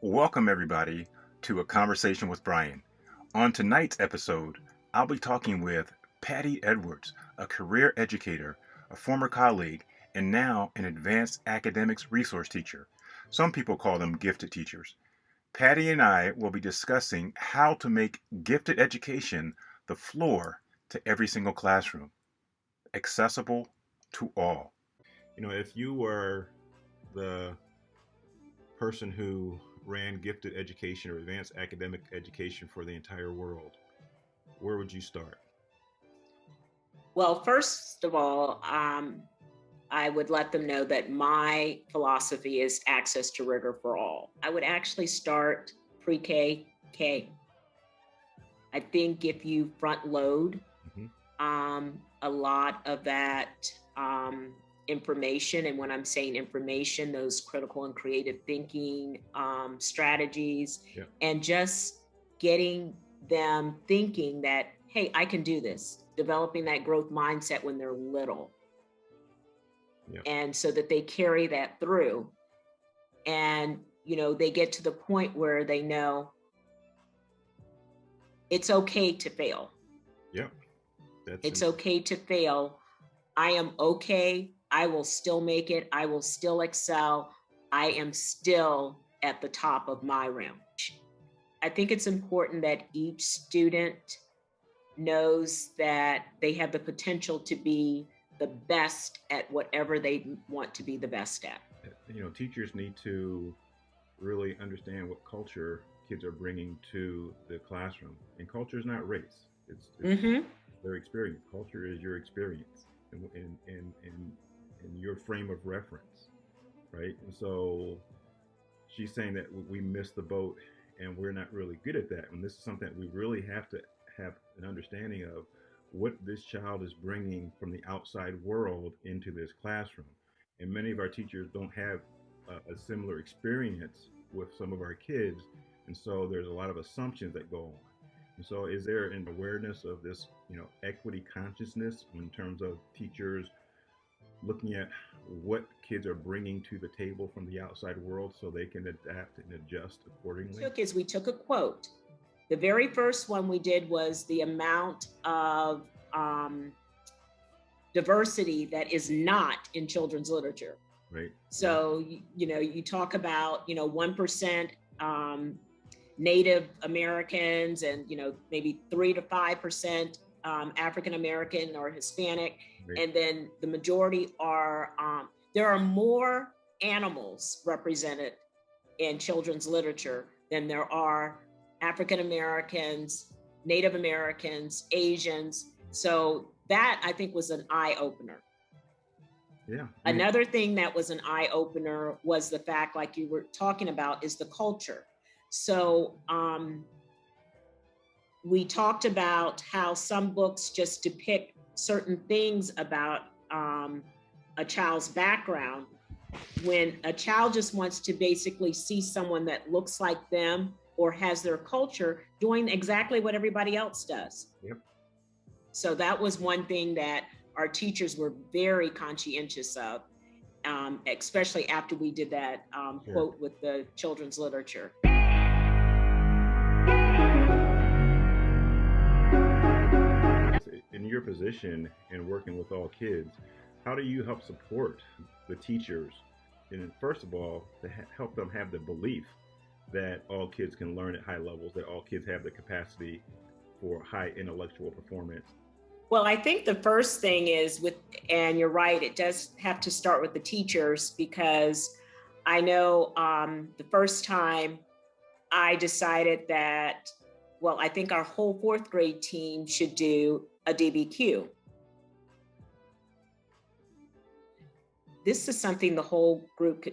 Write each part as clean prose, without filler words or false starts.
Welcome, everybody, to A Conversation with Brian. On tonight's episode, I'll be talking with Patty Edwards, a career educator, a former colleague, and now an advanced academics resource teacher. Some people call them gifted teachers. Patty and I will be discussing how to make gifted education the floor to every single classroom, accessible to all. If you were the person who ran gifted education or advanced academic education for the entire world, where would you start? Well, first of all, I would let them know that my philosophy is access to rigor for all. I would actually start pre-K, K. I think if you front load a lot of that information, and when I'm saying information, those critical and creative thinking strategies, and just getting them thinking that, hey, I can do this, developing that growth mindset when they're little. And so that they carry that through, and they get to the point where they know it's okay to fail. It's okay to fail. I am okay. I will still make it. I will still excel. I am still at the top of my realm. I think it's important that each student knows that they have the potential to be the best at whatever they want to be the best at. Teachers need to really understand what culture kids are bringing to the classroom. And culture is not race. It's their experience. Culture is your experience and your frame of reference, right? And so she's saying that we missed the boat and we're not really good at that. And this is something that we really have to have an understanding of what this child is bringing from the outside world into this classroom. And many of our teachers don't have a similar experience with some of our kids. And so there's a lot of assumptions that go on. And so is there an awareness of this, equity consciousness in terms of teachers looking at what kids are bringing to the table from the outside world so they can adapt and adjust accordingly? We took a quote. The very first one we did was the amount of diversity that is not in children's literature. Right. So, you talk about, 1% Native Americans and, maybe 3 to 5% African American or Hispanic. Right. And then the majority are, there are more animals represented in children's literature than there are African Americans, Native Americans, Asians. So that, I think, was an eye opener. Yeah. Another thing that was an eye opener was the fact, like you were talking about, is the culture. So we talked about how some books just depict certain things about a child's background, when a child just wants to basically see someone that looks like them or has their culture doing exactly what everybody else does. Yep. So that was one thing that our teachers were very conscientious of, especially after we did that quote with the children's literature. In your position in working with all kids, how do you help support the teachers? And first of all, to help them have the belief that all kids can learn at high levels, that all kids have the capacity for high intellectual performance. Well, I think the first thing is and you're right, it does have to start with the teachers, because I know the first time I decided that, I think our whole fourth grade team should do a DBQ. This is something the whole group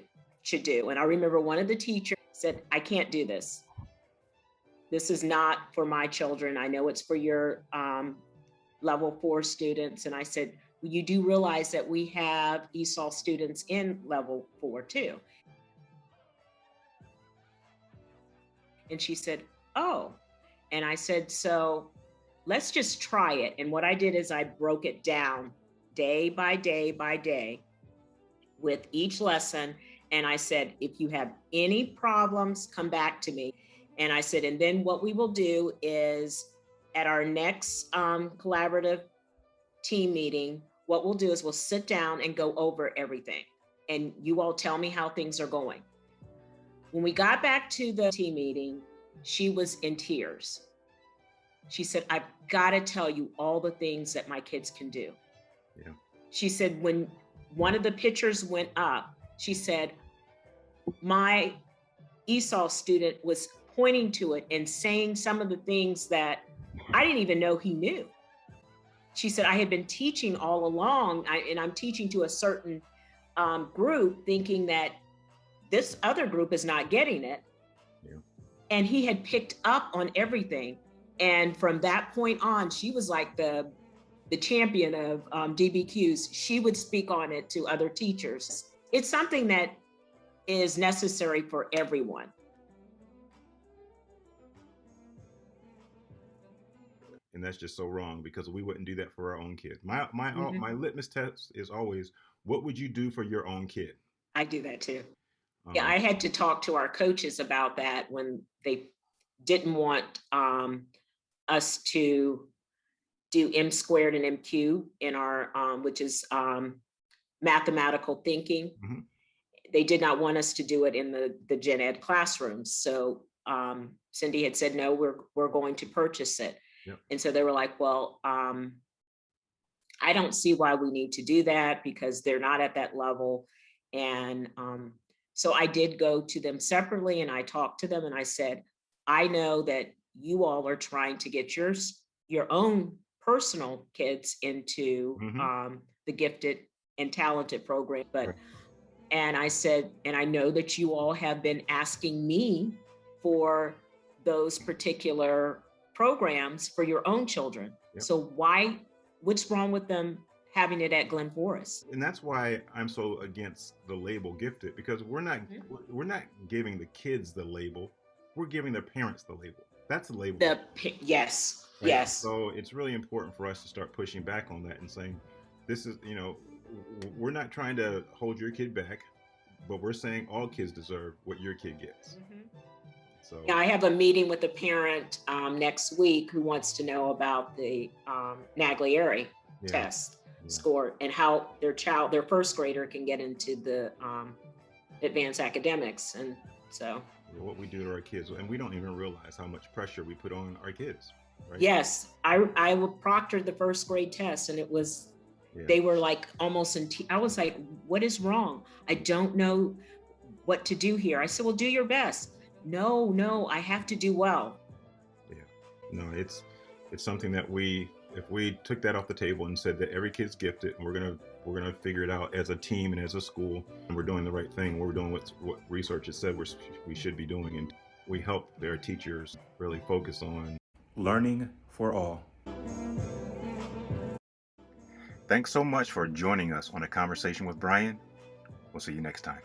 should do. And I remember one of the teachers said, I can't do this. This is not for my children. I know it's for your level 4 students. And I said, well, you do realize that we have ESOL students in level 4 too. And she said, oh. And I said, so let's just try it. And what I did is I broke it down day by day by day with each lesson. And I said, if you have any problems, come back to me. And I said, and then what we will do is at our next collaborative team meeting, what we'll do is we'll sit down and go over everything. And you all tell me how things are going. When we got back to the team meeting, she was in tears. She said, I've got to tell you all the things that my kids can do. Yeah. She said, when one of the pictures went up, she said, my ESOL student was pointing to it and saying some of the things that I didn't even know he knew. She said, I had been teaching all along, and I'm teaching to a certain group thinking that this other group is not getting it. Yeah. And he had picked up on everything. And from that point on, she was like the champion of DBQs. She would speak on it to other teachers. It's something that is necessary for everyone. And that's just so wrong, because we wouldn't do that for our own kids. My litmus test is always, what would you do for your own kid? I do that too. Yeah, I had to talk to our coaches about that when they didn't want us to do M squared and MQ in our, which is mathematical thinking. Mm-hmm. They did not want us to do it in the gen ed classrooms. So Cindy had said, no, we're going to purchase it. Yep. And so they were like, well, I don't see why we need to do that because they're not at that level. And so I did go to them separately and I talked to them and I said, I know that you all are trying to get your own personal kids into the gifted and talented program, but and I said, and I know that you all have been asking me for those particular programs for your own children. Yep. So what's wrong with them having it at Glen Forest? And that's why I'm so against the label gifted, because we're not giving the kids the label, we're giving their parents the label. That's the label. Yes. Right? Yes. So it's really important for us to start pushing back on that and saying, this is, we're not trying to hold your kid back, but we're saying all kids deserve what your kid gets. So yeah, I have a meeting with a parent next week who wants to know about the Naglieri test score and how their first grader can get into the advanced academics. And so what we do to our kids, and we don't even realize how much pressure we put on our kids. Right? Yes, I proctored the first grade test, and it was they were like almost in I was like, what is wrong? I don't know what to do here. I said, well, do your best. No, I have to do well. Yeah, no, it's something that if we took that off the table and said that every kid's gifted and we're gonna figure it out as a team and as a school, and we're doing the right thing, we're doing what research has said we should be doing, and we help their teachers really focus on learning for all. Thanks so much for joining us on A Conversation with Brian. We'll see you next time.